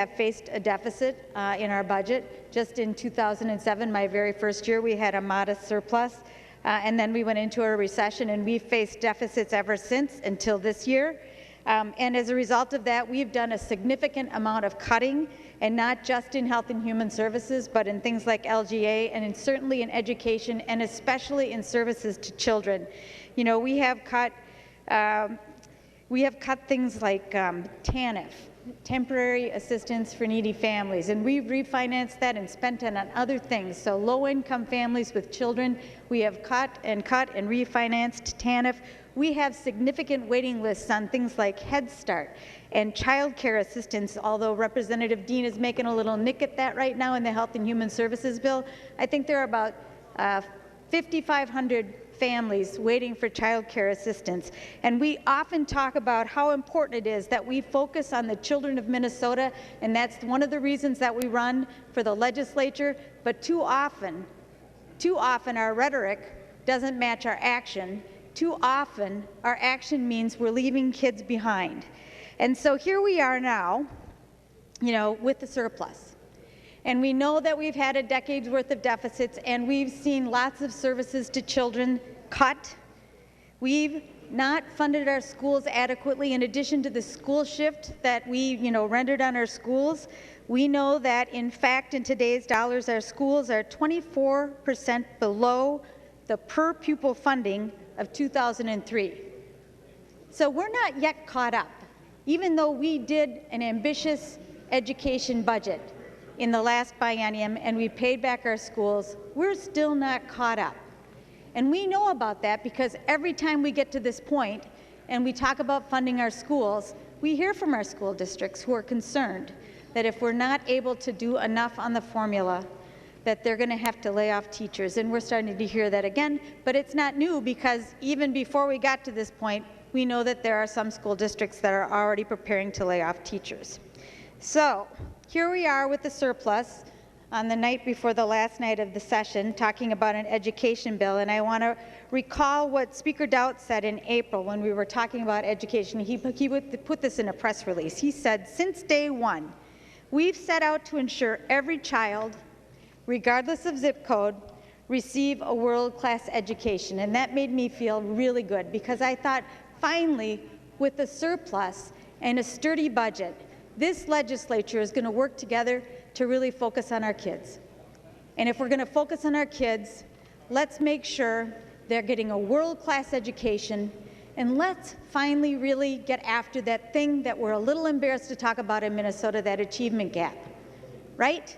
have faced a deficit in our budget. Just in 2007, my very first year, we had a modest surplus, and then we went into a recession, and we've faced deficits ever since until this year. And as a result of that, we've done a significant amount of cutting, and not just in health and human services, but in things like LGA and certainly in education, and especially in services to children. You know, we have cut things like TANF, temporary assistance for needy families, and we've refinanced that and spent it on other things. So low-income families with children, we have cut and refinanced TANF. We have significant waiting lists on things like Head Start and child care assistance, although Representative Dean is making a little nick at that right now in the Health and Human Services bill. I think there are about 5,500 families waiting for child care assistance. And we often talk about how important it is that we focus on the children of Minnesota, and that's one of the reasons that we run for the legislature. But too often our rhetoric doesn't match our action. Too often our action means we're leaving kids behind. And so here we are now, you know, with the surplus. And we know that we've had a decade's worth of deficits, and we've seen lots of services to children cut. We've not funded our schools adequately. In addition to the school shift that we, rendered on our schools, we know that, in fact, in today's dollars, our schools are 24% below the per-pupil funding of 2003. So we're not yet caught up. Even though we did an ambitious education budget in the last biennium and we paid back our schools, we're still not caught up. And we know about that because every time we get to this point and we talk about funding our schools, we hear from our school districts who are concerned that if we're not able to do enough on the formula, that they're going to have to lay off teachers. And we're starting to hear that again, but it's not new because even before we got to this point, we know that there are some school districts that are already preparing to lay off teachers. So here we are with the surplus on the night before the last night of the session, talking about an education bill. And I want to recall what Speaker Doudt said in April when we were talking about education. He put this in a press release. He said, "Since day one, we've set out to ensure every child, regardless of zip code, receive a world-class education." And that made me feel really good because I thought, finally, with a surplus and a sturdy budget, this legislature is going to work together to really focus on our kids. And if we're going to focus on our kids, let's make sure they're getting a world-class education, and let's finally really get after that thing that we're a little embarrassed to talk about in Minnesota, that achievement gap, right?